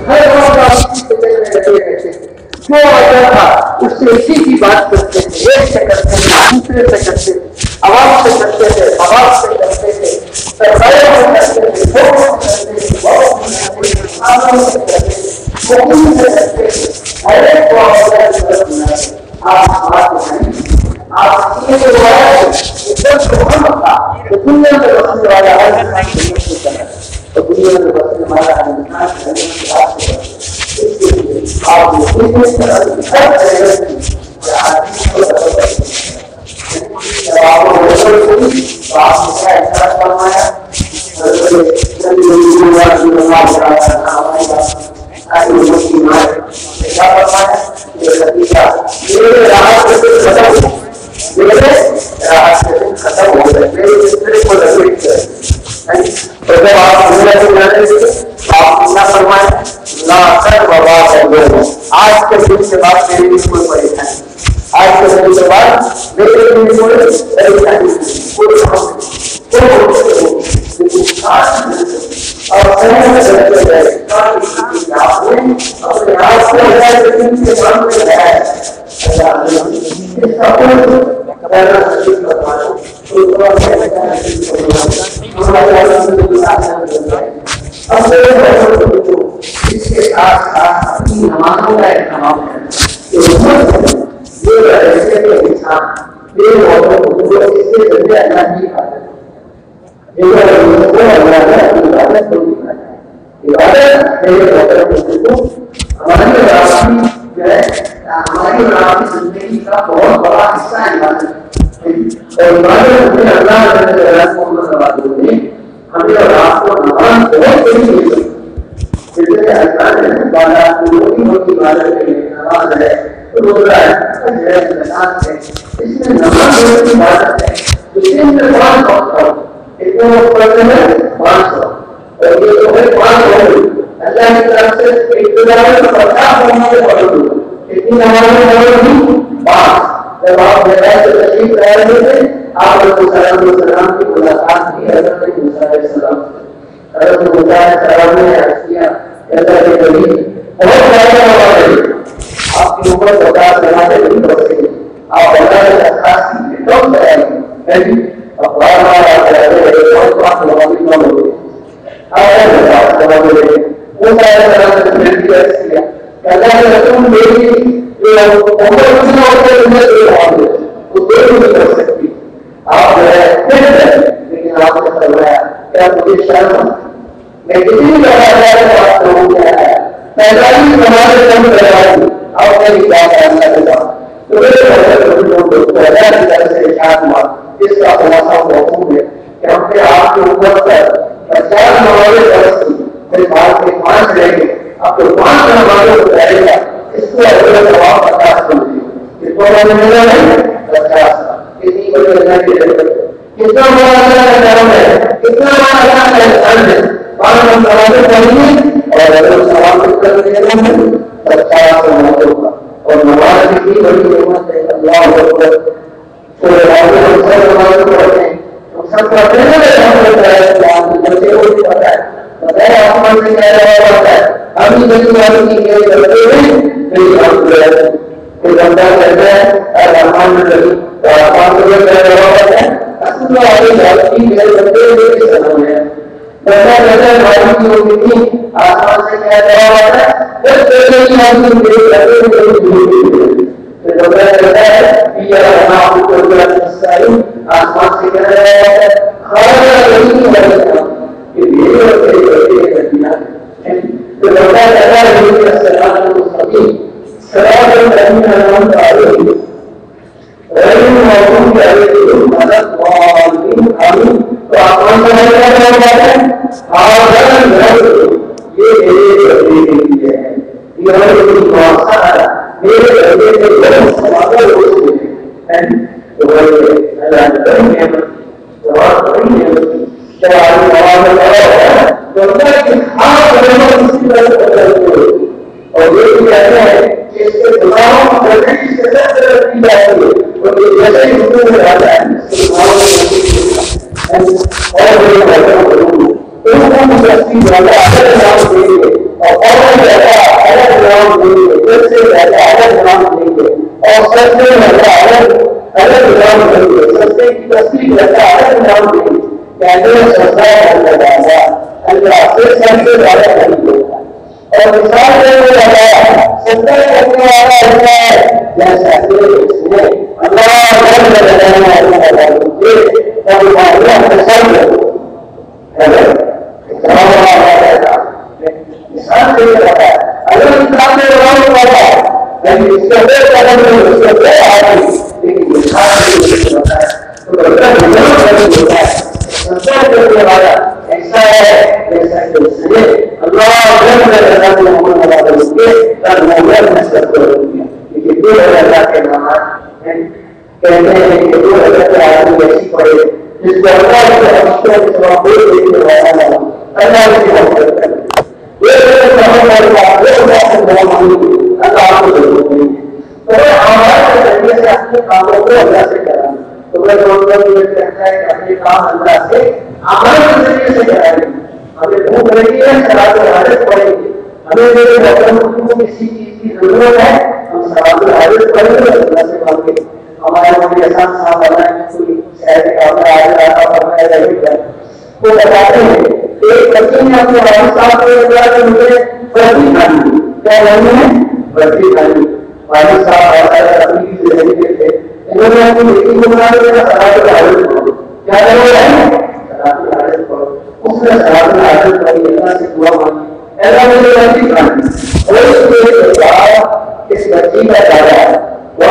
ہر وقت آپ کسی کے میں لگے رہتے تھے. جو وجہ تھا اس سے اسی کی بات کرتے تھے, ایک سے کرتے تھے, دوسرے سے کرتے تھے, عوام سے کرتے تھے, عوام سے کرتے تھے, سرکاروں سے کرتے تھے, لوگوں سے کرتے تھے, بہت کسانوں سے کرتے تھے, حکومت سے کرتے تھے. ہر ایک کو آپ بات نہیں آپ یہ جو ہے تھا کہ دنیا میں بسنے والا ہر انسان تو دنیا میں بسنے والا ہر انسان آپ آج کے دن کے بعد میرے لیے کوئی پریشانی, آج کے دن کے بعد میرے لیے کوئی پریشانی اور اپنے آپ اس کے ساتھ ساتھ اپنی نمازوں کا اہتمام کرنا ہماری زندگی کا بہت بڑا حصہ ہے ہمیں اور آپ کو نماز بہت بڑی اللہ کی طرف سے جب آپ تشریف لا رہے تھے آپ السلام کی ملاقات کی حضرت موسیٰ علیہ السلام سے. حضرت موسیٰ علیہ السلام نے عرض کیا اللہ کے نبی بہت زیادہ آپ کی عمر 50 سال نہیں بڑھ سکے, آپ اللہ کے احساس کی کم کرائیں اخبار بہت بات نہ ہوگی اللہ کے رسول میری جو عمر کر سکتی آپ جو ہے لیکن آپ نے فرمایا کیا مجھے شرم میں کسی بات کروں گا پہلا ہی ہمارے کم کروائی آپ نے کیا فیصلہ کرا تو پہلا کی طرف سے ارشاد ہوا اس کا خلاصہ موجود ہے کہ ہم نے آپ کے اوپر پر 50 نمازیں فرض کی پھر بعد میں 5 رہ گئے اب تو 5 نمازوں کو رہے گا اس کو اگر جواب 50 سمجھے کتنا ملا ہے 50 کتنی بڑی اللہ کی ضرورت ہے کتنا بڑا اللہ کا کرم ہے کتنا بڑا اللہ کا احسان ہے 5 نمازیں پڑھیں اور اگر ثواب کر دینا ہے 50 نمازوں کا اور نماز کی بڑی نعمت ہے اللہ اکبر سورہ نماز پڑھتے ہیں سب پڑھتے ہیں بچے کو بھی پتا ہے بتایا آسمان سے کہہ رہا ہوتا ہے ابھی بچی والوں کی یہ کرتے ہوئے میری ہم کوئی بندہ کہتا ہے رحمان میں لگی تو آسمان سے کہہ رہا ہوتا ہے اصل والی میرے بندے ہوئے کس طرح ہے بندہ کہتا ہے بھائی کی ہوگی تھی آسمان سے کہہ رہا ہوتا ہے جب پہلے ہی آدمی میرے لگے ہوئے پھر بندہ کہتا ہے یہ رحمان کو آسمان سے کہہ رہا ہے خواجہ نہیں ہے کہ میرے اور تیرے کردیا تو لوٹا کہتا ہے میرے السلام المستقیم سلام الذین انعمت علیہم غیر المغضوب علیہم ولا الضالین آمین. تو آسمان سے کیا کہا ہے ہاذا النذر یہ میرے بندے کے لیے ہے یہ میری معاصا ہے میرے بندے کے لیے سوال ہے تو وہ اللہ کی نعمت جواب نہیں ہے کیا جواب ہے تو اللہ کی ہر نعمت اسی طرح سے اور یہ بھی کہتے ہیں کہ اس کے گناہوں کو کرنے کی سزا کی جاتی ہے اور یہ جیسے ہی حکم میں آتا ہے اور یہ بہتر کروں ان کو مجھے والا اگر نام دیں گے اور اور سچے لگتا الگ نام دیں سچے کی تصدیق کرتا الگ نام دیں کہتے ہیں سچا ہے اللہ سے سب سے زیادہ قریب ہوتا ہے اور مثال دینے والا سچا کرنے والا اللہ ہے جیسا کہ اس نے اللہ مثال دے رہا ہے اگر انسان میں روایت والا ہے لیکن اس کا بے قدم ہے اس کا بے آدمی لیکن مثال دے رہا ہے تو اللہ مجھے ہوتا ہے سچا کرنے والا ایسا ہے جیسا کہ اس نے اللہ لیکن دو اللہ کے نام کہتے ہیں کہ دو اللہ کے آدمی ایسی پڑے جس کو اللہ کے رشتوں کے سوا کوئی دیکھنے والا ہے اللہ اس کی محبت کرے ہمارے ذریعے سے اپنے کاموں کو اللہ سے کرانا تو میں کہتا ہے کہ اپنے کام اللہ سے ہمارے ذریعے سے کرائیں ہمیں بھوک لگی ہے سلاد حاجت پڑے گی ہمیں میرے وطن کو کسی چیز کی ضرورت ہے ہم سلاد حاجت پڑیں گے اللہ سے مانگے ہمارے مجھے احسان صاحب والا کوئی شہر کا وہ بتاتے ہیں ایک بچے نے اپنے والد صاحب کو بتایا کہ مجھے برفی کھانی کیا کرنی ہے برفی کھانی والد صاحب اپنی زندگی کے تھے انہوں نے اپنی بیٹی کو بنا دیا سلاد حاجت پڑھو کیا کرو ہے سلاد حاجت پڑھو اس نے سلاد حاجت پڑھی اللہ سے دعا مانگی اللہ مجھے برفی کھانی اور اس کے اس بچی کا دادا ہے وہ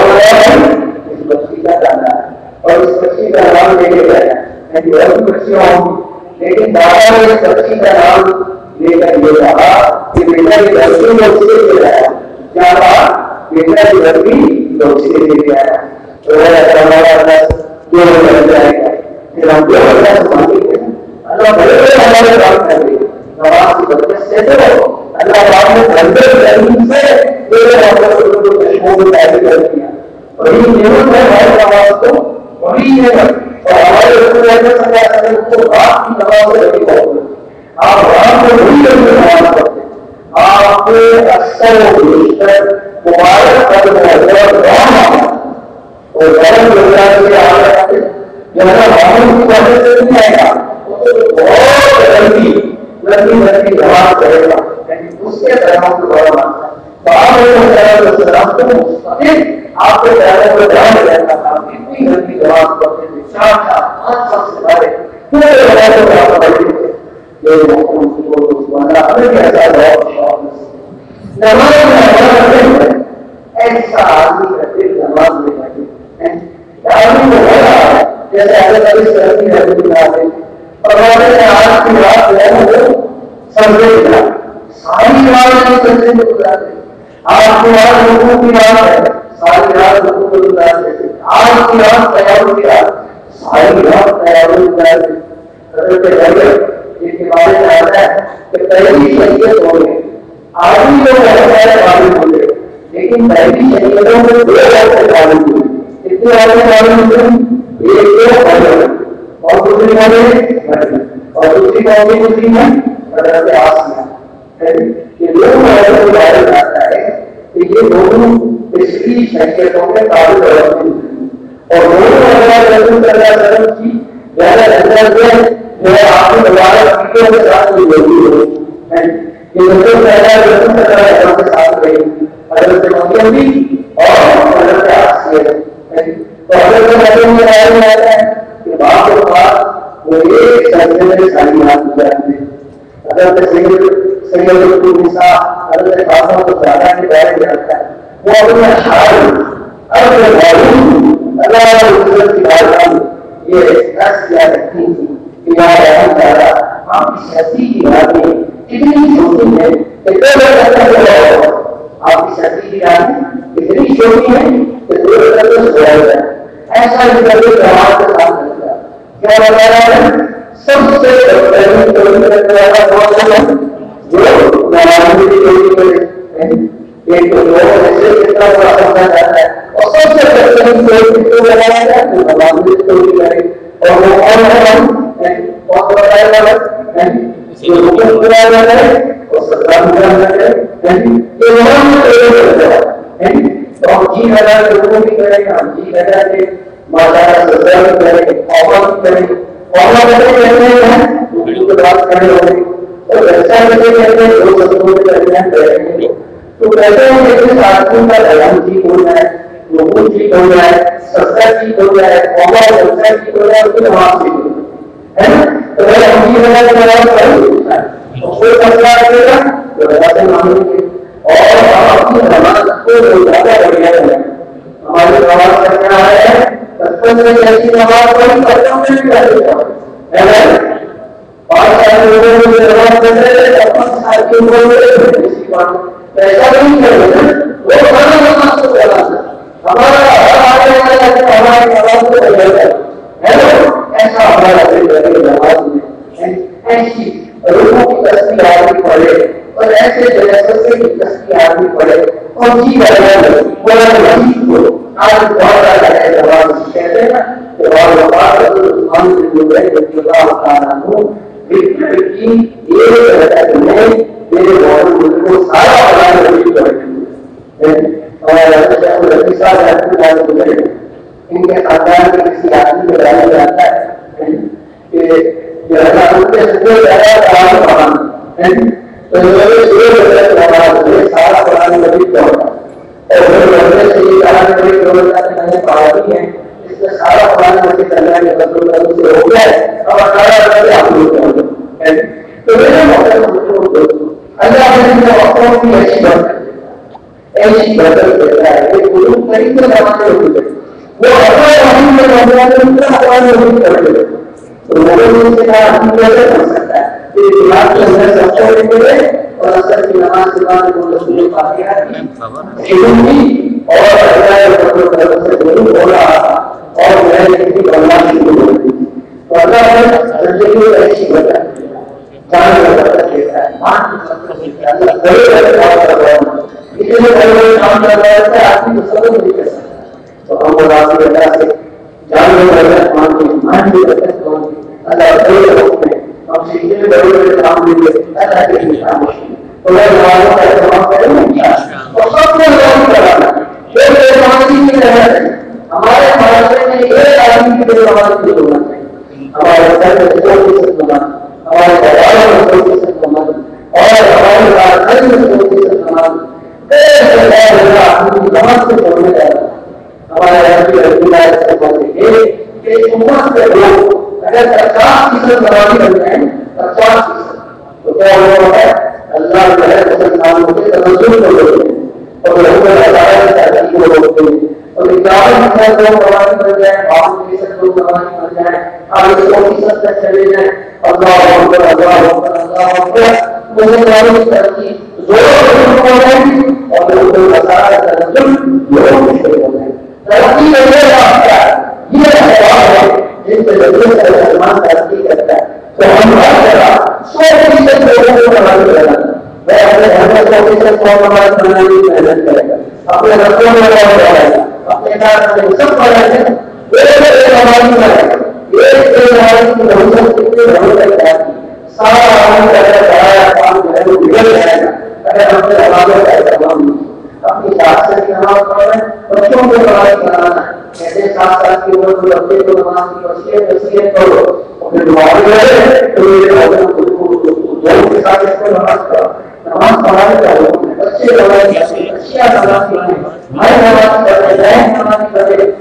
اس بچی کا دادا ہے اور اس بچی کا نام لے کے گیا میں بہت بچیاں ہوں لیکن دادا نے اس بچی کا نام لے کر یہ کہا کہ بیٹا یہ بچی لوگ سے لے آیا کیا کہا بیٹا یہ بچی لوگ سے لے کے آیا تو ہمارا دو لگ جائے گا پھر ہم دو اللہ مانگیں گے اللہ بڑے بڑے ہمارے کام کر دے نماز کی برکت سے تو اللہ پاک نے بندے زمین سے میرے کو کشمیر میں پیدا کر دیا اور یہ نعمت ہے ہمارے نماز کو وہی نعمت اور ہمارے رسول اللہ صلی اللہ علیہ وسلم کو رات کی نماز سے لگی ہوئی آپ رات کو وہی نماز پڑھتے آپ کے اکثر و بیشتر مبارک قدم اور گرم گزرا کے آتے جہاں معمول کی وجہ سے نہیں آئے گا بہت لمبی نماز پڑھے گا لیکن اس کے پیغام کو بڑا مانتا ہے آپ کے پیغام کو دھیان رکھنا تھا کتنی لمبی نماز پڑھتے تھے 4-5 سال سے پہلے پورے نماز کو آپ پڑھتے تھے یہ ہمیں کیسا بہت شوق نماز ایسا آدمی کا دل نماز میں لگے آدمی کو بڑا جیسے حضرت علی سرحدی رحمۃ اللہ علیہ اور ہمارے آج کی رات جو ہے وہ سمجھے گا ساری رات نہیں سمجھے میں گزارتے آج کی رات لوگوں کی رات ہے ساری رات لوگوں کو گزارتے آج کی رات تیاروں کی رات ساری رات تیاروں کی گزارتے حضرت علی جن کے بارے میں آتا ہے کہ پہلی شریعت ہو گئی آدمی لوگ بہت سارے معلوم ہوں گے لیکن پہلی شریعتوں میں 2 ایسے معلوم ہوئے اتنے والے معلوم ہوئے ایک اور دوسری والے اور دوسری قومی دوسری میں حضرت آسیہ یہ دونوں ایسے بارے میں آتا ہے کہ یہ دونوں پچھلی شریعتوں میں تعلق رکھتے ہیں اور دونوں اللہ رسول صلی اللہ علیہ وسلم کی زیادہ نظر میں جو ہے آپ کے مبارک فکروں کے ساتھ بھی ہوتی ہے یہ دونوں پہلا رسول صلی اللہ علیہ وسلم کے ساتھ رہی حضرت مریم بھی اور حضرت آسیہ تو حضرت مریم کے بارے میں آتا ہے کہ بعض اوقات وہ ایک سجدے میں ساری رات گزارتے ہیں حضرت سید النساء حضرت فاطمہ کو زیادہ کے بارے میں آتا ہے وہ اپنے اشعار ارض معلوم اللہ عزت کی بارگاہ میں یہ احساس کیا کرتی تھی کہ یا رحم تعالیٰ آپ کی شخصی کی باتیں اتنی چھوٹی ہے کہ آپ کی شخصی کی باتیں اتنی چھوٹی ہے کہ دور تک سویا جائے ایسا ہی کبھی جماعت کے ساتھ ملتا ہے کیا بتا رہا ہے سب سے بہترین چوری کرنے والا کون ہے جو نمازی کی چوری کرے ایک تو لوگ ایسے کتنا بڑا سمجھا جاتا ہے اور سب سے بہترین چوری کس کو لگایا جائے جو نمازی کی چوری کرے اور وہ کون ہے کون بتایا جا رہا ہے جو حکم کرایا جاتا ہے اور سزا بھی کرایا جاتا ہے یہ نماز چوری کرتا ہے تو ہم جی لگا کے لوگوں بھی کریں ہم جی لگا کے ماشاءاللہ سزا بھی کریں اور بھی کریں اور کہتے ہیں اردو کے بات کھڑے ہو گئے اور ایسا کہتے ہیں دو سبوں کے درمیان بیٹھیں گے تو کہتے ہیں کہ ساتھیوں کا بیان ٹھیک ہو جائے لوگوں ٹھیک ہو جائے سستا ٹھیک ہو جائے اور سستا ٹھیک ہو جائے اس کی نماز ٹھیک ہو جائے ہے نا تو ہم جی لگا کے نماز پڑھیں کوئی مسئلہ کرے گا تو ایسا مانیں گے اور ہم اپنی نماز کو زیادہ بڑھیا کریں ہماری نماز کرنا ہے بچپن میں جیسی نماز پڑھی بچوں میں بھی کرے گا 5 سال کے عمر میں نماز پڑھ رہے ہیں 5 سال کی عمر میں ایسا نہیں کرے گا وہ ہمارا نماز کو چلانا ہمارا ہماری نماز کو چلانا ہے نا ایسا ہمارا نماز میں ایسی روحوں کی تصویر آدمی پڑھے اور ایسے جیسے کی تصویر آدمی پڑھے اور جی کو آج بہت زیادہ ہے نماز کہتے ہیں نا کہ اور وفات عثمان بن جبیر رضی اللہ تعالیٰ عنہ کی یہ کہتا ہے میرے موضوع کو سارا قرآن مجید پڑھے اور شیخ الحدیث صاحب رحمۃ اللہ علیہ ان کے خاندان کے کسی آدمی کو ڈالا جاتا ہے کہ جو ہے ان کے سے زیادہ قرآن پڑھانا تو یہ سارا قرآن مجید پڑھا اور سے یہ کہا کہ میں نے پڑھا بھی ہے اس میں سارا قرآن مجید اللہ کے رسول سے ہو گیا ہے اور 18 آپ لوگ تو میرے اللہ نے وقتوں کی ایسی برکت دیتا ہے کہ قلوب قریب سے زمانے ہوتے ہیں وہ قرآن مجید پڑھتے ہیں تو لوگوں نے کہا ہم کیسے پڑھ سکتا ہے کہ دماغ کے اندر سب سے بڑے اور اثر کی نماز کے بعد وہ رسول فاتحہ کی اور اللہ سے ضرور ہو رہا اور میں نے بننا شروع ہو گئی تو اللہ نے زندگی کو ایسی بتا جان برکت دیتا ہے مان کی برکت دیتا ہے اللہ بڑے بڑے کام کر رہا ہوں اتنے بڑے بڑے کام کر رہا ہے کہ آدمی کو سمجھ نہیں کر سکتا تو ہم اللہ سے جان میں برکت مانگے مان کی برکت مانگے اللہ بڑے لوگ ہیں ہم سیکھنے میں بڑے بڑے کام لیں گے اللہ کے انسان تو میں نمازوں کا اہتمام کریں گے اور سب کو لوگ کرانا ایک نمازی کی رہنا ہے ہمارے معاشرے میں ایک آدمی کی نماز کی ہونا چاہیے ہمارے گھر میں 100% نماز ہمارے بازاروں میں 100% نماز اور ہمارے کارخانے میں 100% نماز آدمی کی نماز سے پڑھنے جا رہا ہمارے گھر کی رسولہ سے پڑھنے کہ امت کے لوگ اگر 50% نمازی بن جائیں 50% تو کیا ہوگا اللہ جو ہے مسلمانوں کے تنظیم کو روکتے ہیں اور لوگوں کا دائرہ تحقیق کو روکتے ہیں اور اقرار میں لوگ نمازی بن جائیں 5% لوگ نمازی بن جائیں آگے 100% تک چلے جائیں اللہ اکبر اللہ اکبر اللہ اکبر مسلمانوں کی ترقی زور ہو جائے گی اور لوگوں کو مسائل تنظیم لوگ مشکل ہو جائیں ترقی کرنے کا یہ سوال ہے جن سے ضرورت ہے مسلمان ترقی کرتا ہے تو ہم ہر جگہ 100% لوگوں کو نماز پڑھانا میں اپنے گھر میں 100% کو نماز پڑھانے کی محنت کرے گا اپنے رسوں میں نماز پڑھائے گا اپنے گھر میں سب پڑھائے گا ایک نماز پڑھائے گا ایک نماز کی ضرورت کتنی ضرورت ہے سارا عالم کا پڑھایا کام جو ہے وہ بگڑ جائے گا اگر ہم نے نمازوں کا اہتمام نہیں اپنی 7 سال کی نماز پڑھ رہے ہیں بچوں کو نماز پڑھانا کہتے 7 سال کی عمر میں بچے کو نماز کی وصیت کرو اور پھر دعا کرے تو یہ کے ساتھ اس کو نماز پڑھو نماز پڑھانے کا حکم ہے بچے نماز پڑھیں بھائی نماز پڑھے بہن نماز پڑھے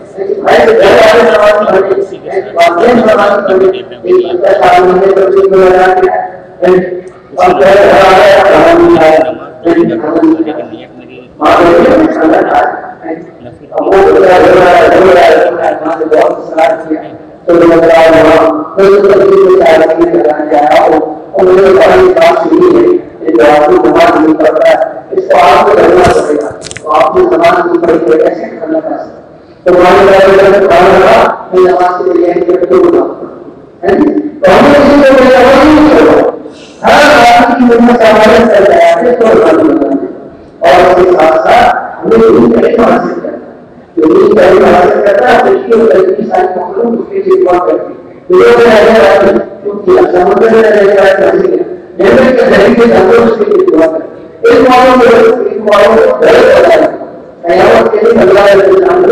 بھائی سے گھر والے نماز پڑھے والدین نماز پڑھے ایک بچہ شام میں بچے کو لگا کے اور گھر آیا اور اس کے ساتھ ساتھ ہمیں علم کا علم حاصل کرنا جو علم کا علم حاصل کرتا ہے اس کی غلطی ساری معلوم اس کے لیے دعا کرتی دنیا میں رہنے والی کیونکہ سمندر میں رہنے والے حاصل ہے جنگل کے ذریعے کے اندر اس کے لیے دعا کرتی اس معلوم میں اس معلوم میں غلط ہوتا ہے قیامت کے دن اللہ علیہ السلام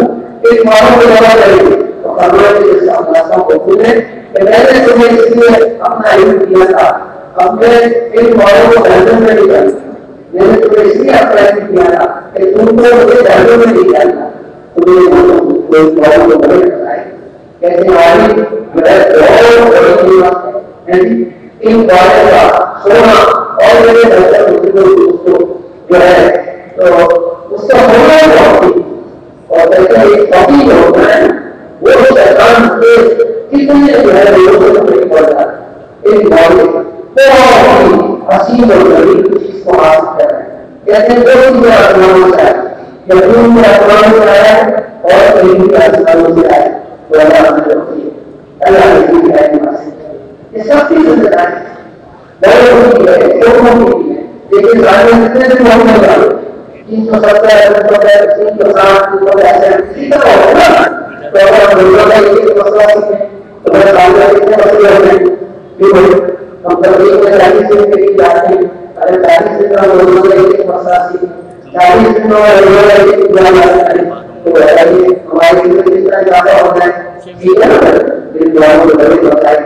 ایک مانو کو جمع کریں گے تو خبریں کے جیسے اللہ کو پوچھیں کہ میں نے تمہیں اس لیے اپنا علم دیا تھا، ہم نے ان مانو کو جہنم میں نہیں ڈالا، میں نے تمہیں اس لیے اپنا علم دیا تھا کہ تم کو مجھے جہنم میں نہیں ڈالنا، تمہیں کوئی مانو کو بڑے بتائے کہتے ہیں والی میرا بہت بڑی بات ہے ان باتوں کا سونا اور میرے دوستوں جو ہے تو اس کا ہونا بہت اور کہتے ہیں ایک کافی جو ہوتا ہے وہ شیطان کے کتنے جو ہے لوگوں کو نہیں پڑتا ایک بات بہت ہی حسین اور غریب چیز کو حاصل کر رہے ہیں کہتے ہیں دو چیزیں آسمانوں سے آئے یقین میں آسمانوں سے آیا اور علم کے آسمانوں سے آئے تو اللہ نے ہوتی ہے اللہ نے یہ سب چیزیں بتائیں بڑے ہوتی ہے چھوٹوں کی ہے لیکن ظاہر کتنے دن ہم نے ڈالے 370 360 اسی طرح ہوگا نا تو اگر ہم لوگوں کا ایک مسئلہ سیکھیں تو ہمارے سامنے کتنے مسئلے ہوتے ہیں کہ بھائی ہم تبلیغ میں 40 دن کے لیے جاتے ہیں اگر 40 دن میں لوگوں کا ایک مسئلہ سیکھیں 40 دن میں لوگوں کا ایک مسئلہ کریں تو بتائیے ہمارے لیے کس طرح زیادہ ہوتا ہے ٹھیک ہے نا دن دعاؤں کو بڑے بتائیں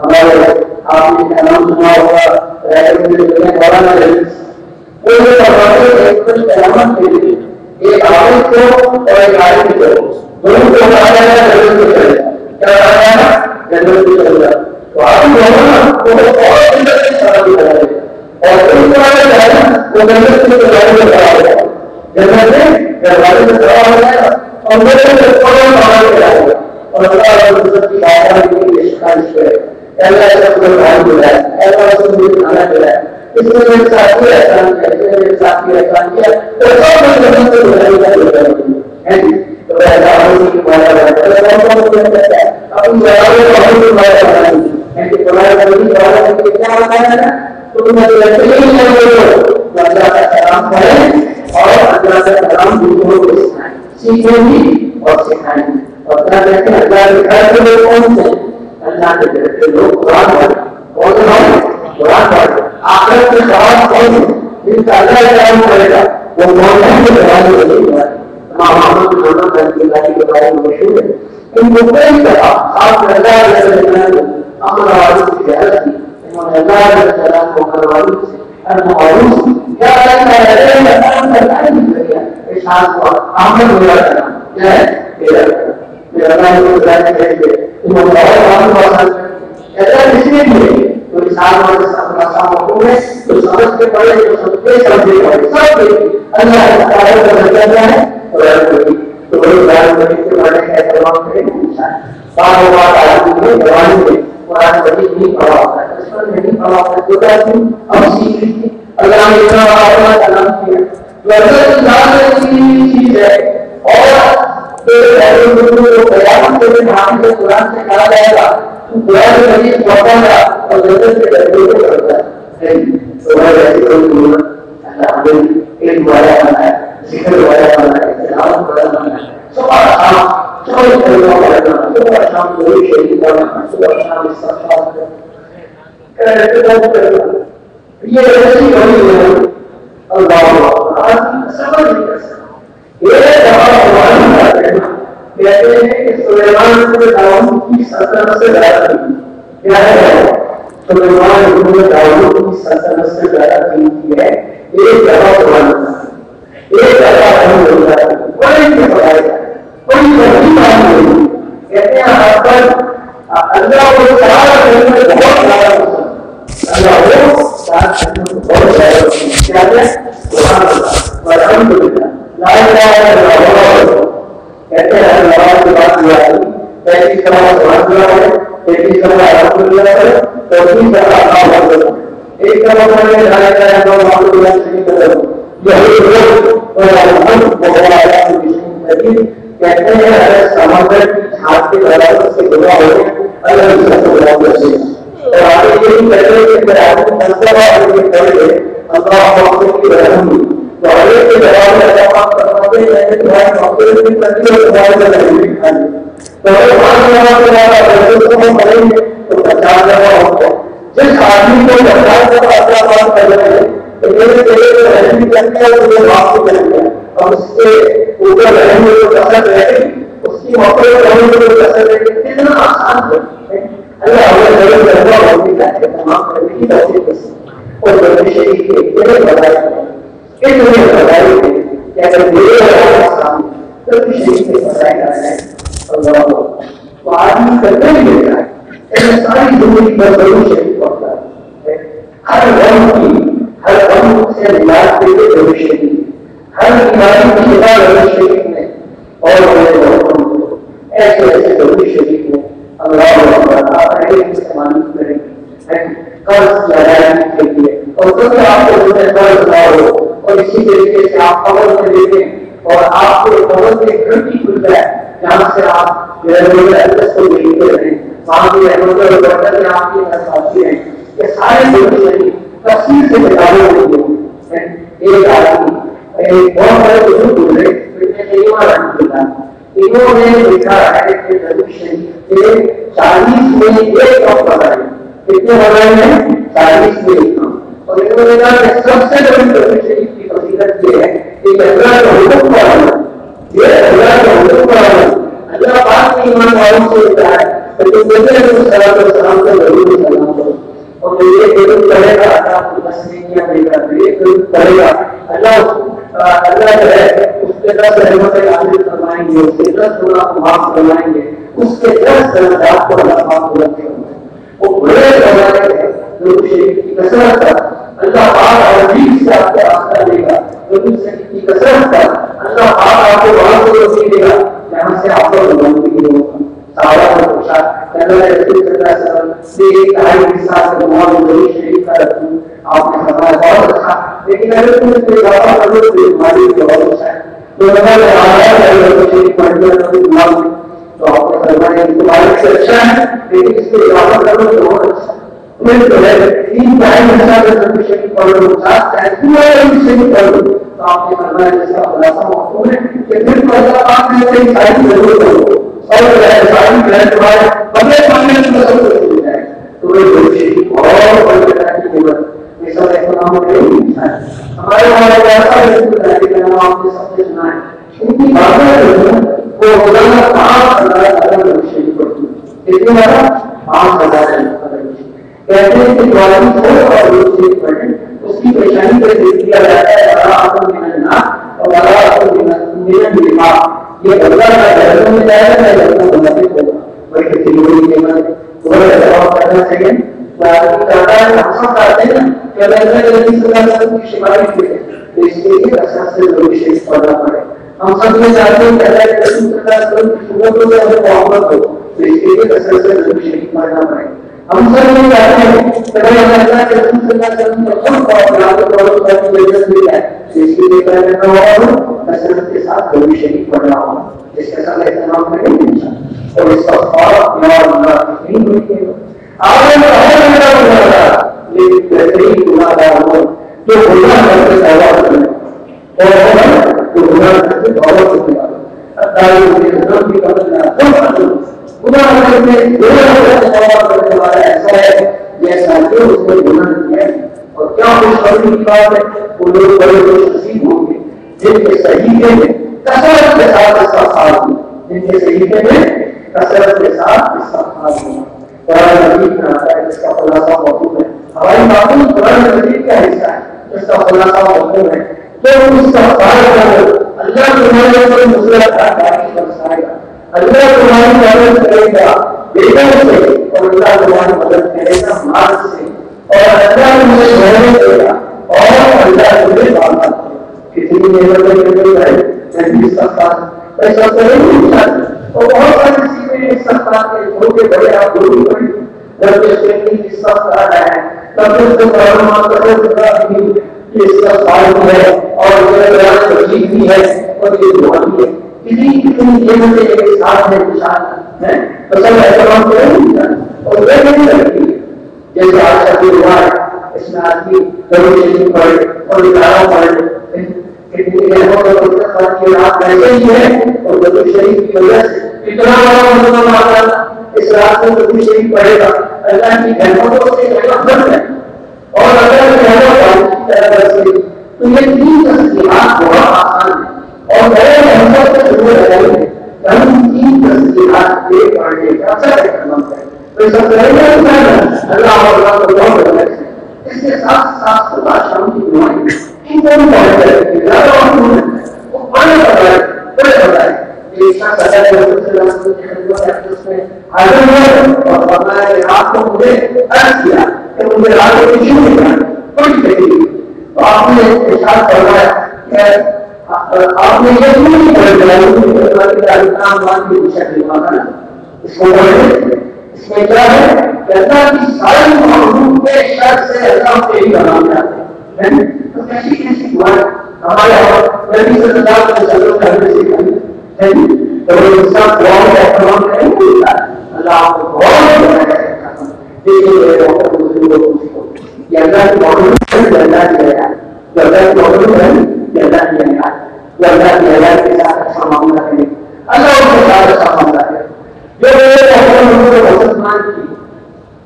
ہمارے آپ نے نام سنا ہوگا مولانا وہ یہ فرماتے ہیں ایک کچھ قیامت کے لیے ایک عالم کو اور ایک عالم کو دونوں کو بتایا جائے جنت کو چلے کیا بتایا جائے جنت کو چلے گا تو عالم ہونا وہ اور جنت کی سرحد کرے اور کوئی بتایا جائے وہ جنت کی سرحد میں کھڑا ہوگا جنت میں دروازے میں کھڑا ہو جائے گا اور میرے سے فوراً باہر نکل آئے گا اور اللہ عزت کی آواز کے لیے سفارش کرے اللہ سب کو بھائی بلائے اللہ سب کو کھانا کھلائے اس میں میرے ساتھی احسان کیا اس میں میرے ساتھی احسان کیا تو سب کو جنت سے بلائی کا ہے تو ایسا ہونے کی مانا بناتا ہے اپنی جوابیں بہت ہی مانا بنائی ہے کہ تمہارے بڑی جواب کے کیا بتایا نا تو تم لڑکے ہی نہیں ہو اللہ کا سلام کریں اور اللہ کا سلام دوسروں کو سکھائیں سیکھیں بھی اور سکھائیں اور کیا کہتے ہیں اللہ کے گھر کے لوگ کون سے اللہ کے گھر کے لوگ قرآن پڑھیں کون سے قرآن پڑھیں آخرت کے سوال کون ہیں جن کا اللہ کرام کرے گا وہ مولانا کے بارے میں نہیں ہوا محمد محمد رحمۃ اللہ کے بارے میں مشہور ہے ان کو کئی دفعہ آپ اللہ علیہ وسلم امر معروف کی جہت کی انہوں نے اللہ علیہ وسلم کو امر معروف سے المعروف کیا کہتا ہے اللہ نے کیا ارشاد ہوا احمد میرا نام کیا ہے میرا اللہ کو بتایا ہے کہ انہوں نے اور معروف ایسا اس لیے تو انسان والے اپنا سامنے ہے تو سمجھ کے پڑھے تو سب کے سمجھے پڑھے سب اللہ تعالیٰ کا درجہ ہے اور تو بڑے بیان کرنے کے بارے میں اہتمام کریں بار بار آدمی میں جوانی میں قرآن مجید نہیں پڑھا ہوتا ہے اس پر نہیں پڑھا ہوتا ہے جو کہتی اب سیکھ لی تھی اللہ نے اتنا اپنا کلام کیا تو اگر جان کی چیز ہے اور قیامت کے دن ہم سے قرآن سے کہا جائے گا قرآن مجید پڑھتا ہے اور جنت کے درجے کو کرتا ہے تو میں ایسی کوئی اللہ نے ایک بڑا بنایا ذکر بڑا بنایا تلاوت بڑا بنایا صبح شام چوبیس گھنٹوں کا کرنا صبح شام کوئی شہید کرنا صبح شام استغفار کرنا یہ ایسی بڑی ہے اللہ سمجھ نہیں کر سکتا یہ دفعہ کہتے ہیں کہ سلیمان کو داؤد کی سلطنت سے زیادہ تھی کیا ہے سلیمان کو داؤد کی سلطنت سے زیادہ تھی ہے ایک دفعہ قرآن ایک دفعہ ہم ہوتا ہے بڑی کے بڑھائے بڑی بڑی بات نہیں کہتے ہیں آپ پر اللہ کو چار کرنے میں بہت زیادہ اللہ کو چار کرنے میں بہت زیادہ کیا ہے قرآن الحمدللہ لا الہ الا اللہ کہتے ہیں اللہ کی بات کیا ہے پہلی سماع سبحان اللہ ہے پہلی سماع الحمدللہ ہے چوتھی سماع اللہ اکبر ایک سماع میں لا الہ الا اللہ محمد رسول اللہ صلی اللہ علیہ وسلم یہ لوگ اور ہم وہ کہتے ہیں اگر سمندر کی چھات کے برابر سے گزرا ہو اللہ کی سب سے اور آگے یہی کہتے ہیں کہ برابر منصبہ اور یہ کرے اللہ محمد کی رحمی تو آگے کے جواب میں جواب کرتے ہیں کہ ہمارے موقع کی تقریر اور ہمارے لگے تو اگر پانچ جواب کے بعد اگر ہم کریں گے تو 50 جواب ہوگا جس آدمی کو 50 جواب اپنا بات کر رہے ہیں تو میرے ایسی کرتے ہیں تو یہ بات کو کرتے ہیں اور اس کے اوپر رہنے کو کثرت رہے، اس کی موقع پر رہنے کو کثرت رہے، کتنا آسان ہے۔ اللہ ہمیں ضرور کرنا ہوتی ہے تمام کرنے کی توفیق سے، اور نبی شریف کے اتنے بڑھائی کہ اگر میرے آسان نبی شریف کے بڑھائی رہا ہے اللہ تو آدمی کرنے ہی لیتا ہے۔ ایسے ساری زندگی پر ضرور شریف پڑتا ہے، ہر غم سے نجات کے لیے ضرور شریف، ہر بیماری کی شفا ضرور شریف میں، اور ایسے ایسے ضرور شریف میں اللہ آپ استعمال کریں گے قرض کی ادائیگی کے لیے، اور جب آپ کو قرض نہ ہو اور اسی طریقے سے آپ قبر میں دیکھیں اور آپ کو قبر میں گھنٹی کھل جائے جہاں سے آپ کو دیکھتے رہیں، وہاں کی احمد اور برکت میں آپ کی نصاتی ہیں، یہ سارے ضرور شریف تفصیل سے بتانے ہوئے ایک آدمی ایک بہت بڑے بزرگ گزرے انہوں نے لکھا ہے کہ ضرور شریف کے 40 میں ایک کام بنائے، کتنے بنائے ہیں 40 میں ایک کام، اور انہوں نے کہا کہ سب سے بڑی ضرور شریف کی فضیلت یہ ہے کہ اللہ کا حکم پڑھنا، یہ اللہ کا حکم پڑھنا، اللہ پاک کے ایمان والوں سے ہوتا ہے کہ تم نبی علیہ السلام کو ضرور سلام کرو، اور یہ ضرور کرے گا اللہ کو بس نہیں دے گا، یہ ضرور کرے گا اللہ جو ہے اس کے 10 رحمتیں نازل فرمائیں گے، اس کے 10 گناہ کو معاف فرمائیں گے، اس کے 10 درجات کو اللہ پاک بلند کریں گے۔ وہ بڑے زمانے ہیں ضرور شریف کی کثرت کا اللہ پاک عزیز سے آپ کو راستہ دے گا، ضرور شریف کی کثرت کا اللہ پاک آپ کو وہاں سے روزی دے گا جہاں سے آپ کو بلندی ہوگا۔ صحابہ نے پوچھا کہ اللہ رسول صلی اللہ علیہ وسلم سے ایک آئی کے ساتھ ضرور شریف کا رکھوں، آپ نے فرمایا بہت اچھا، لیکن اگر تم اس کو اضافہ کرو تو تمہاری بہت اچھا ہے، تو ضرور شریف پڑھ لیا تو آپ نے فرمایا کہ تمہارے سے اچھا ہے لیکن اس کو اضافہ کرو تو بہت اچھا ہے۔ پھر جو ہے 3 ٹائم ضرور شریف پڑھ لو، 7 ٹائم پورا شریف پڑھ لو، تو آپ نے فرمایا جس کا خلاصہ موقع ہے کہ پھر تو اللہ پاک نے صحیح ساری ضرور کرو اور ساری بہن تمہارے بغیر مانگنے کی ضرورت مل جائے، تو وہ ضرور شریف اور بڑے کی ضرورت یہ سب اہتمام ہمارے نام آپ نے سب سے سنا ہے، ان کی باتیں وہ روزانہ 5,000 شریف پڑھتی ہے، کتنی بارہ 5,000 کہتے ہیں کہ جوانی چھوڑ اور شریف پڑھیں اس کی پریشانی پہ دیکھ دیا جاتا ہے اور یہ اللہ کا گھروں میں جائے گا لڑکوں کو نصیب ہوگا، بڑی کسی بڑی قیمت تمہارا جواب کرنا چاہیے۔ ہم سب چاہتے ہیں کہ اللہ کی شمالی کے تو اس لیے کثرت سے ضرور شریف پڑھنا پڑے، ہم سب یہ چاہتے ہیں کہ اللہ کے رسول صلی اللہ علیہ وسلم کی سنتوں سے ہمیں محبت ہو تو اس لیے کثرت سے ضرور شریف پڑھنا پڑے، ہم سب یہ چاہتے ہیں کہ اللہ کے رسول صلی اللہ علیہ وسلم کا خود مل جائے تو اس لیے کرنا ہوگا کثرت کے ساتھ ضرور شریف پڑھنا ہوگا، جس کے ساتھ اہتمام کریں گے اور اس کا خواب نہیں ہوئی لیکن بہترین گناہ گار ہو جو گناہ کر کے توبہ کرے اور جو گناہ کر کے توبہ کرنے والا ایسا ہے جیسا کہ اس نے گناہ کیا ہے، اور کیا خوشخبری کی بات ہے وہ لوگ بڑے خوش نصیب ہوں گے جن کے صحیفے میں کثرت کے ساتھ استغفار ہو، جن کے صحیفے میں کثرت کے ساتھ استغفار ہو۔ قرآن مجید میں آتا ہے جس کا خلاصہ موجود ہے، ہماری معقول قرآن مجید کا حصہ ہے جس کا خلاصہ موجود ہے، جو استغفار کرو اللہ تمہارے اوپر نصرت برسائے گا، اللہ تمہاری مدد کرے گا بیٹوں سے اور اللہ تمہاری مدد کرے گا مال سے، اور اللہ تمہیں رہنے دے گا اور اللہ تمہیں بالا کسی بھی نعمت میں استغفار ایسا کرے نہیں چاہتے، اور بہت ساری چیزیں استغفار کے چھوٹے بڑے آپ ضروری پڑی جب استغفار ہے تب سے استغفار ہے اور تجدید بھی ہے اور یہ دعا بھی ہے، کتنی نعمتیں ایک ساتھ میں نشان ہے تو سب احترام کرے نہیں اور وہ نہیں لگتی ہے جیسے آج کا دعا ہے اس میں آدمی ضرور شریف پڑھے اور ادارہ پڑھے کتنی رحمت کی رات ایسے ہی ہے اور ضرور شریف کی وجہ سے اتنا بڑا مطلب آتا اس رات میں ضرور شریف پڑھے گا اللہ کی رحمتوں سے بند ہے اور اگر رحمت کی طرف سے تو یہ 3 تسبیحات بہت آسان ہے، اور میرے ہم سب سے شروع ہو جائیں گے کہ ہم 3 تصدیقات ایک پڑھنے کا اچھا کرنا ہے. تو سب سے پہلے اللہ اور اللہ اس کے ساتھ ساتھ خدا شام کی دعائیں ان کو بھی پڑھنے لگے وہ پڑھنے بتائے بڑے بتائے کہ اتنا سزا ہے اس میں حاضر ہے اور فرمایا کہ آپ کو مجھے عرض کیا کہ مجھے آگے کچھ نہیں کرنا کوئی تکلیف. تو آپ نے ارشاد فرمایا کہ آپ نے یہ نہیں کرنا اس کو پڑھیں. اس میں کیا ہے کہ اللہ کی ساری معلوم کے شر سے اللہ کو یہی بنانے آتے ہیں. تو کیسی دعائیں ہمارے نبی صلی اللہ علیہ وسلم نے ہمیں سکھائی ہے. تو وہ انسان دعاؤں کا اہتمام نہیں ہوتا اللہ آپ کو بہت یہ اللہ کی معلوم ہے کہ اللہ کی ہے جو اللہ کی معلوم ہے کہ اللہ کی ہے جو اللہ کی ہے کے ساتھ اچھا معاملہ کرے اللہ اس کے ساتھ اچھا معاملہ کرے. جو مسلمان کی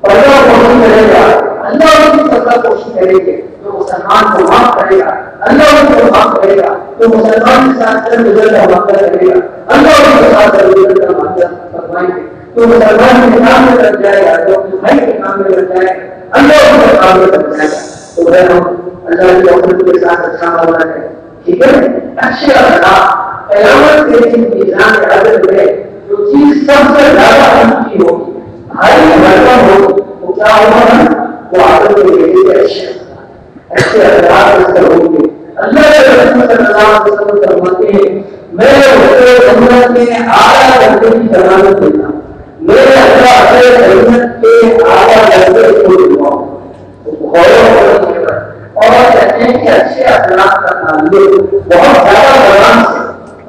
پردہ کوشش کرے گا اللہ اس کی پردہ کوشش کرے گی تو مسلمان کو معاف کرے گا. اللہ اس کو معاف کرے گا تو مسلمان کے ساتھ گزر کا معاملہ کرے گا. اللہ اس کے ساتھ گزر کا معاملہ فرمائیں گے تو مسلمان کے کام میں لگ جائے گا جو اپنے بھائی کے کام میں لگ جائے گا اللہ اس کے کام میں لگ جائے گا. تو اگر ہم اللہ کی عورت کے ساتھ اچھا معاملہ کریں ٹھیک ہے اچھے اخلاق قیامت کے دن میزان عدل میں جو چیز سب سے زیادہ اہم کی ہوگی بھائی برکت ہوگی وہ کیا ہوگا وہ عدل کے لیے اچھے اخلاق اس سے ہوں گے. اللہ کے رسول صلی اللہ علیہ وسلم فرماتے ہیں میں جنت میں اعلیٰ درجے کی ضمانت دیتا ہوں. میرے اللہ جنت کے اعلیٰ درجے کو دیتا ہوں اور کہتے ہیں کہ اچھے اخلاق کا تعلق بہت زیادہ زبان سے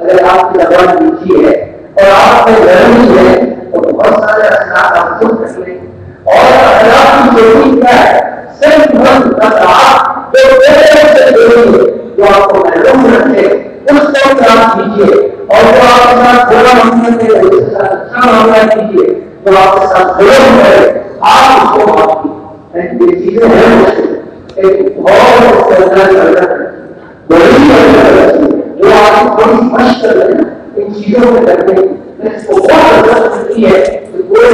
اگر آپ کی زبان میٹھی ہے اور آپ میں گرمی ہے تو بہت سارے اخلاق آپ خود کر لیں. اور اخلاق کی ضروری کیا ہے صرف من کا جو آپ کو معلوم رکھے اس کو کام کیجیے اور جو آپ کے ساتھ برا معاملہ کرے اس کے ساتھ اچھا معاملہ کیجیے. جو آپ کے ساتھ ظلم کرے آپ اس کو معاف کیجیے. یہ چیزیں ہیں ایک بہت جو آپ تھوڑی سی مشق کر رہے ہیں ان چیزوں میں کرنے اس کو بہت ضرورت ملتی ہے کہ کوئی اس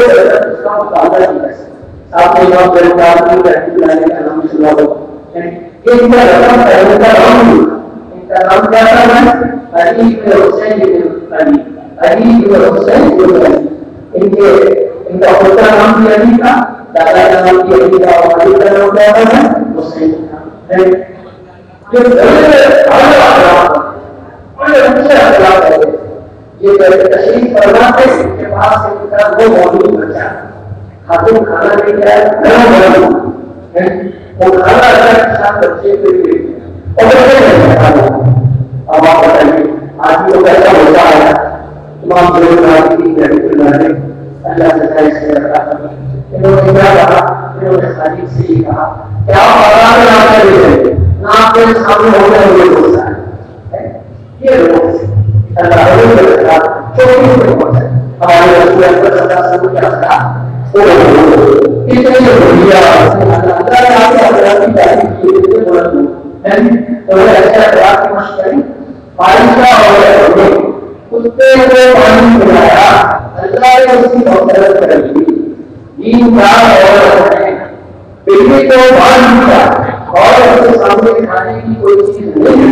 کا مقابلہ نہیں کر سکتا. آپ نے جواب گرفتار کی تحقیق لانے کا نام سنا ہوگا ان کا رقم پہلے کا نام ان کا نام کیا تھا علی بن حسین بن علی علی بن حسین بن علی. ان کا خود کا نام بھی علی تھا دادا کا نام بھی علی تھا اور علی کا نام کیا تھا حسین تھا. جو یہ تشریف فرماتے ان کے پاس وہ موجود بچہ خاتون کھانا لے کے آئے وہ کھانا ساتھ بچے کو اب آپ بتائیے آدمی کو کیسا ہوتا ہے تمام اللہ سے انہوں نے کیا کہا انہوں نے خالد سے یہ کہا کہ آپ نہ آپ کے سامنے ہو گئے ہوئے دوست ہیں یہ لوگ اللہ چھوٹی میں پہنچے ہمارے رسول اکبر صلی اللہ علیہ وسلم کیا کہا کھانے کی کوئی چیز نہیں ہے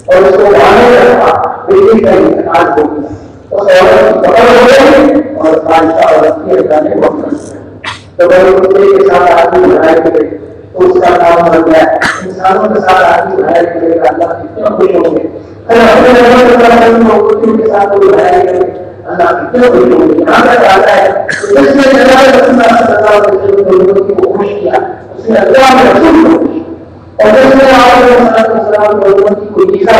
اور اس کو بانے رکھا بجلی کا انتقال ہو گیا اس عورت کی پکڑ ہو گئی اور بادشاہ عورت کی اجازت وقت تو بڑے کے ساتھ آدمی بنائے گئے تو اس کا کام بن گیا. انسانوں کے ساتھ آدمی بنائے گئے اللہ کتنا خوش ہوں گے کے ساتھ بنائے گئے اللہ کتنے خوش ہوں گے. یہاں تک آتا ہے جس نے لوگوں کو خوش کیا اس نے اللہ میں رسول کو خوش اور جس نے آپ لوگوں کی کوئی دشا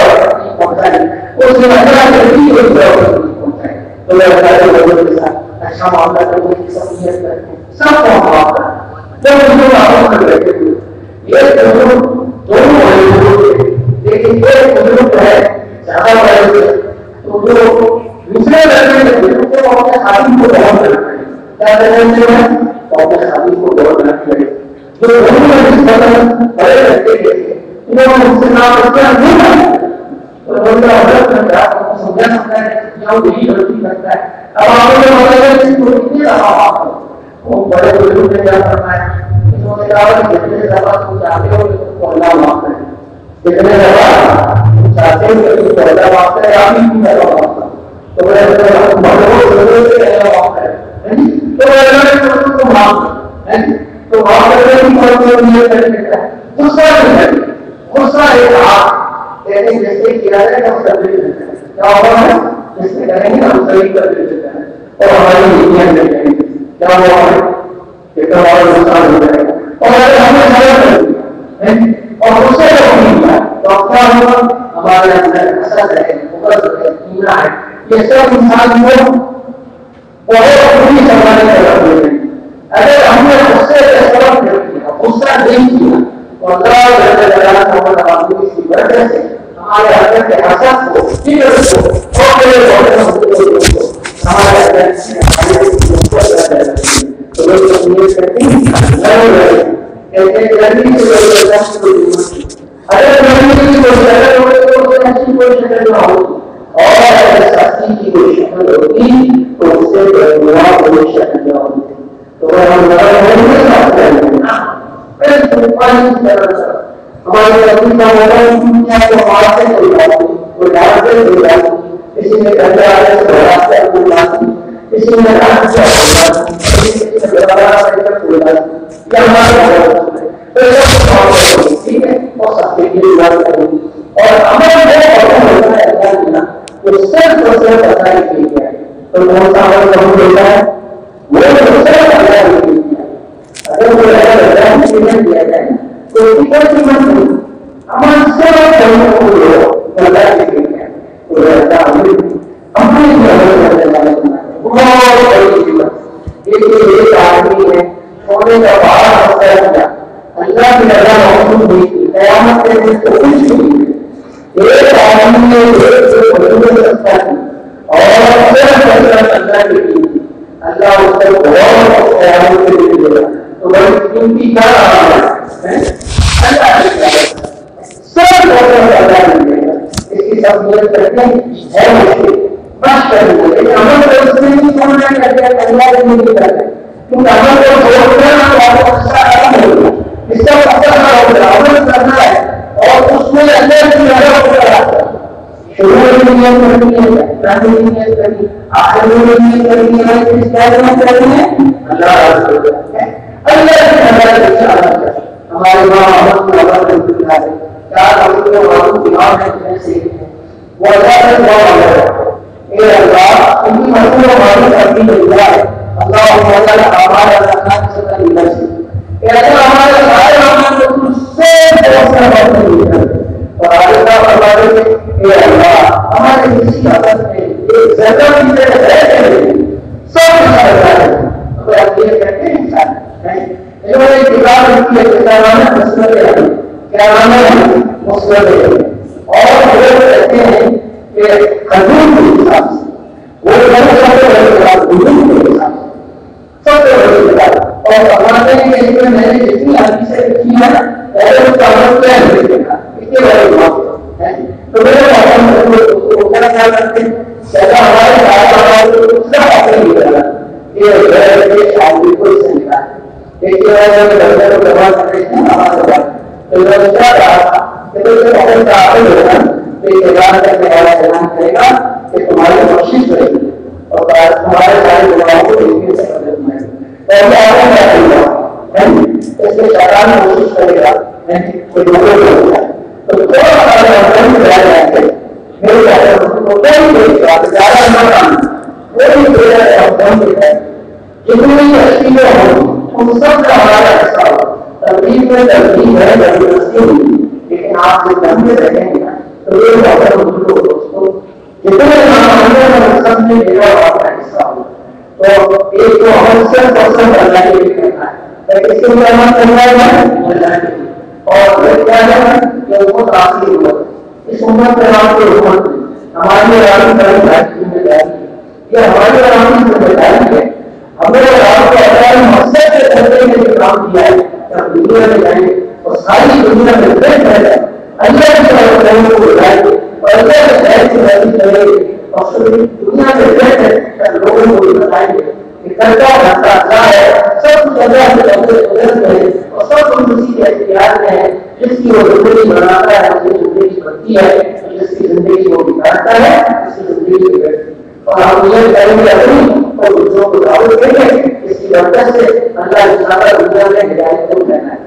پہنچائی اس نے اللہ کے لیے کوئی پہنچائی تو میں لوگوں کے ساتھ اچھا معاملہ کرنے کی سہولیت کرتے سب کو ہم معاف کرتے بیٹھے ہوئے یہ دونوں لیکن ایک بزرگ ہے زیادہ بڑے تو جو دوسرے لڑکے بزرگ کو اپنے خادم کو بہت کرنا پڑے کیا کرنا ہے تو اپنے خادم کو بہت کرنا پڑے جو بڑے لڑکے تھے انہوں نے اس سے نام رکھا نہیں اور ان کا حضرت نے کہا وہ یہی غلطی کرتا ہے. اب آپ نے مطلب کتنی دفعہ آپ وہ بڑے بزرگ نے کیا کرنا ہے, انہوں نے کہا کہ جتنے دفعہ تم چاہتے ہو کہ اللہ معاف کرے, جتنے دفعہ تم چاہتے ہو کہ تم اللہ معاف کرے, آپ ہی کی اللہ معاف کرے. تو میں اللہ معاف کرے تو اللہ کو معاف کرے. تو معاف کرنے کی غصہ نہیں ہے, غصہ ایک آپ کہتے ہیں جیسے کیا جائے گا کیا ہوگا ہے جس میں کریں گے ہم صحیح کر دیتے ہیں اور ہماری نیتیاں نہیں کریں گے کیا ہوا ہے کہ ہمارا نقصان ہو جائے گا اور اگر ہمیں غلط کر دیا اور غصے کا نہیں کیا تو کیا ہوگا, ہمارے اندر حسد ہے, بغض ہے, کینہ ہے, یہ سب انسان کو بہت بری سمجھنے کا رکھ ہیں. اگر ہم نے غصے کا سبب نہیں کیا, غصہ نہیں کیا تو اللہ کی وجہ سے ہمارے اندر کے حسد کو ہمارے اپنی دنیا کو ہمارے سے کوئی بات نہیں, کوئی ڈانس سے کوئی بات نہیں, کسی میں گھر آنے سے راستہ کوئی بات نہیں, کسی میں ڈانس سے کوئی بات نہیں, کسی میں کوئی بات نہیں, یہ ہمارے ٹھیک ہے اور سب کی بات کریں گے اور ہمارے وہ صرف اور صرف پتا ہی کیا ہے. تو کون سا ہمارا ہوتا ہے وہ صرف پتا ہی کیا ہے. اگر وہ دیا جائے تو ہمارے آدمی ہے سونے کا بارہ کیا اللہ کی رضا موجود ہوئی تھی قیامت کے دن کو کچھ نہیں ہے. ایک آدمی نے سکتا تھی اور اللہ کی تھی, اللہ اس کو بہت قیامت کے دن دے گا. تو بڑی قیمتی کیا اللہ سب اس کی سہولت کرتے ہیں بس کر دیں لیکن عمل کو اس میں نہیں چھوڑنا کرتے اللہ کے نہیں کرتے کیونکہ عمل کو چھوڑنا تو آپ کو اچھا نہیں ہوگا. اس کا اثر نہ ہوگا, عمل کرنا ہے اور اس میں اللہ کی رضا ہوگا. شروع میں نیت کرنی ہے, پہلے نیت کرنی, آخر میں نیت کرنی ہے, اس کام میں کرنی ہے اللہ اللہ کی رضا سے چاہتا ہے. ہمارے ماں محمد کو اللہ کا ذکر ہے, چار ہم کو معلوم دماغ ہے کیسے وہ اللہ سے دعا ہے اے اللہ ان کی مرضی کو معلوم کرتی ہے اللہ تعالی ہمارا اللہ سے کرے گا اے اللہ ہمارے سارے اعمال کو تجھ سے فیصلہ کرے اور اللہ فرماتے ہیں اے اللہ ہمارے کسی حالت میں ایک ذرہ بھی ہے سب سارے تو آپ یہ کہتے ہیں انسان انہوں نے کتاب لکھی ہے کیا نام ہے مسند ہے, کیا نام ہے مسند ہے, اور وہ کہتے ہیں کہ حضور کے حساب سے وہ سب سے بڑی کتاب حضور کے حساب سے سب سے بڑی کتاب اور فرماتے ہیں کہ اس میں میں نے جتنی حدیثیں لکھی ہیں پہلے اس کا عمل کیا ہے دیکھا اتنے بڑے بات ہے. تو میرے کو کیا کرتے ہیں جیسا ہمارے ہمارے دوسرا حاصل نہیں کرنا یہ شادی کو اس سے نکالا دیکھیے بچے کو جمع کرتے ہیں ہمارے بات تو دوسرا کہا کہ بہت تعاون ہوگا تو یہ اعلان کرنے والا اعلان کرے گا کہ تمہاری کوشش کرے گی اور تمہارے سارے گناہوں کو دیکھنے سے مدد ملے گی اور آپ کیا کرے گا اس کے شیطان کوشش کرے گا کوئی مدد ہوگا تو تھوڑا سا جائیں گے میرے زیادہ نہ کام کوئی جتنی تشکیلیں ہوں ان سب کا ہمارا حصہ ہو. ترتیب میں ترتیب ہے زبردستی ہوئی لیکن آپ جو ڈھنگ سے رہیں گے تو یہ بہتر دوستوں جتنے ہم سب میں میرا ہمارا حصہ ہو. تو ایک تو ہم صرف اللہ کے لیے کرنا ہے اس کے لیے ہم کرنا ہے اللہ کے لیے اور پھر کیا ہے کہ امت آخری امت اس امت کے نام کی امت ہماری عوامی کی ذمہ داری ہے. یہ ہماری عوامی ذمہ داری ہے. ہم نے آپ کو اپنے مقصد سے کرنے کے لیے کام کیا ہے کہ ہم دنیا میں جائیں اور ساری دنیا میں بہتر ہے اللہ کی طرف کو بلائیں اور اللہ کے شہر کی مرضی کریں اور دنیا میں رہتے لوگوں کو بھی بتائیں گے کہ کرتا دھرتا اللہ ہے، سب کچھ اللہ کے قدرت میں ہے اور سب کچھ اسی کے اختیار میں ہے. جس کی وہ زندگی بناتا ہے اس کی زندگی بنتی ہے، جس کی زندگی وہ بگاڑتا ہے اس کی زندگی بگڑتی ہے. اور ہم یہ کریں گے اپنی اور دوسروں کو دعوت دیں گے. اس کی وجہ سے اللہ انشاءاللہ دنیا میں ہدایت کو دینا ہے.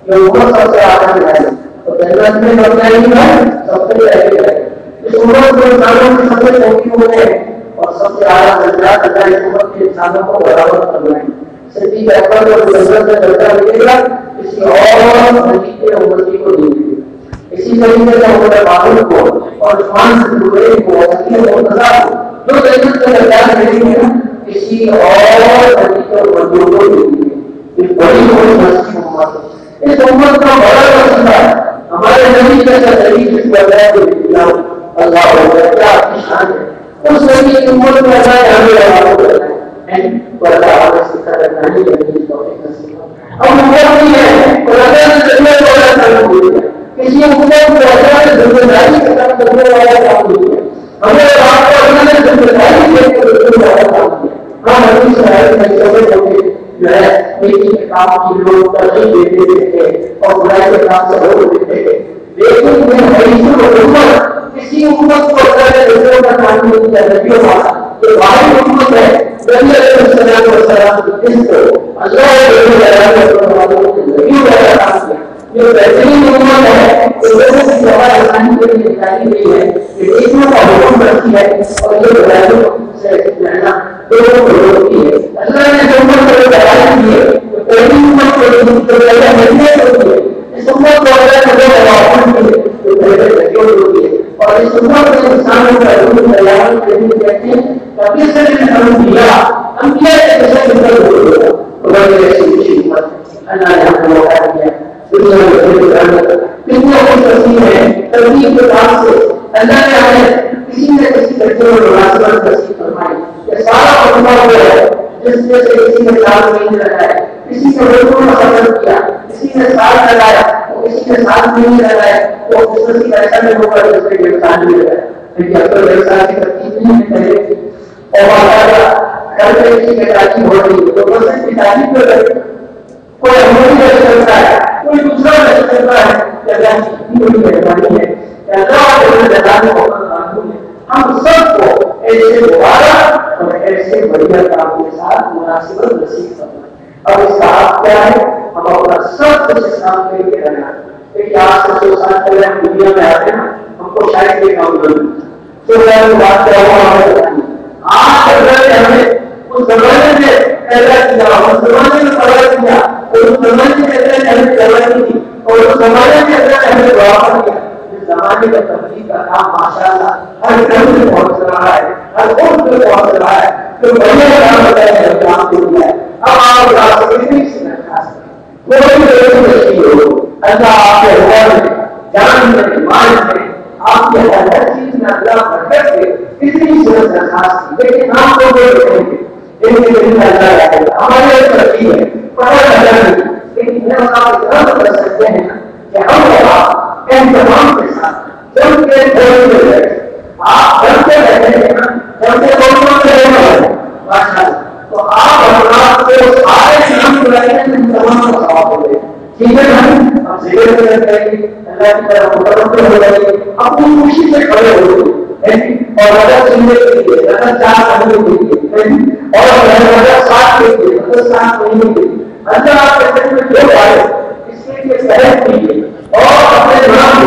یہ عمر سب سے آسان ہے تو جنت میں بننا ہی ہے سب سے پہلے ہے. اس عمر کو انسانوں کے سب سے چھوٹی عمر ہے اور سب سے اعلیٰ درجہ اللہ اس عمر کے انسانوں کو برابر کرنا ہے. صدیق اکبر کو جنت میں درجہ ملے گا کسی اور نبی کے امتی کو نہیں ملے گا. اسی طریقے سے عمر فاروق کو اور عثمان بن زبیر کو علی مرتضیٰ کو جو جنت میں درجہ ملیں گے کسی اور نبی کے امتیوں کو نہیں ملے گا. یہ بڑی مسجد امت ہے. اس امت کا بڑا مسئلہ ہمارے نبی جیسا نبی جس کو اللہ کیا آپ کی شان ہے. اس نبی کی امت میں اللہ ہمیں رہا ہے تو اللہ ہمیں سکھا کرنا نہیں کرنی توفیق. ہم امت نہیں ہے اور اللہ نے جنت کو اللہ تعالیٰ کو دیا. کسی امت کو اللہ نے ذمہ داری کے ساتھ کرنے والا کام نہیں ہے. ہمیں آپ کو اللہ نے ذمہ داری دے کر کرنے والا کام دیا. ہم اپنی شہر میں سبھی ہوتے جو ہے نیکی کے کام کی لوگ ترغیب دیتے تھے اور برائی کے کام سے روک دیتے تھے. لیکن کسی امت کو اللہ نے دوسروں کا کام نہیں کیا. نبیوں والا یہ واحد امت ہے نبی علیہ السلام جس کو اللہ نبیوں کا کام کیا. یہ بہترین امت ہے جو لوگوں کی سوال آسانی کے لیے نکالی گئی ہے کہ نیکیوں کا حکم کرتی ہے اور یہ برائیوں سے رہنا لوگوں کو روکتی ہے. اللہ نے جو امت کو دعوت دی ہے پہلی امت کو پہلے مہینے ہوتی ہے. اس امت کو اللہ نے جو دعوت دی ہے جو پہلے لڑکیوں کو ہوتی ہے اور اس امت میں انسانوں کا روح تیار کرنے کہتے ہیں کبھی سے نے ہم دیا انبیاء کے جیسے خدمت ہو گیا. خدا ایسی خوشی امت اللہ نے ہم کو موقع دیا. دنیا میں کتنے خوش نصیب ہیں ترغیب کے کام سے اللہ نے ہمیں کسی نہ کسی طریقے میں مناسبت نصیب فرمائی. یہ سارا مجموعہ ہوا ہے جس میں سے کسی نے 4 مہینے لگائے، کسی نے روزوں کا سفر کیا، کسی نے سال لگایا اور کسی نے 7 مہینے لگائے. تو خوش نصیب ایسا نہیں ہوگا جس نے 1.5 سال بھی لگایا. لیکن اب تو 1.5 سال کی ترتیب نہیں پہلے اور گھر میں کسی کی تعلیم ہو رہی ہے تو مسجد کی تعلیم کر رہے کوئی ہماری نہیں کرتا ہے کوئی دوسرا نہیں کرتا ہے. اللہ کی اتنی بڑی مہربانی ہے کہ اللہ کو ہم سب کو ایسے مبارک اور ایسے بڑھیا کام کے ساتھ مناسبت نصیب کرنا. اور اس کا آپ کیا ہے ہم اپنا سب کچھ اسلام کے لیے رہنا. دیکھیے آج سے 100 سال پہلے ہم دنیا میں آتے ہیں ہم کو شاید یہ کام کرنا بات کیا ہوا ہمیں بتائیے. آج اگر ہمیں اس زمانے میں پیدا کیا اس زمانے میں پیدا کیا اور اس زمانے میں اگر ہمیں جوانی کی اور اس زمانے میں اگر ہمیں دعا کیا. اس زمانے میں تبلیغ کا کام ماشاءاللہ ہر گھر میں پہنچ رہا ہے، ہر قوم میں پہنچ رہا ہے. تو بڑھیا کام بتایا ہے کام کو دیا ہے. اب آپ بتا سکتے ہیں اس میں خاص کوئی ہو اللہ آپ کے حوالے میں جان میں مال میں آپ کے ہر چیز میں اللہ برکت سے کتنی صورت درخواست کی. لیکن آپ کو دیکھیں گے لیکن اللہ رہے گا ہمارے ترقی ہے پتہ چلا نہیں. لیکن میں آپ اتنا کر سکتے ہیں کہ ہم اہتمام کے ساتھ جب کے دور میں بیٹھے آپ بنتے رہتے ہیں جب سے دونوں سے رہنا ماشاء اللہ تو آپ اپنا کو سارے کام کرائیں تمام کا ثواب ہو گئے. ٹھیک ہے نا آپ ذکر کرتے ہیں اللہ کی طرف متوجہ ہو جائیے اپنی خوشی سے کھڑے ہو جائیے اور مدد سننے کے لیے مدد 4 مہینے کے لیے اور مدد 7 کے لیے مدد 7 مہینے کے لیے اللہ آپ کے دل میں جو آئے اس کے لیے صحت کیجیے اور اپنے نام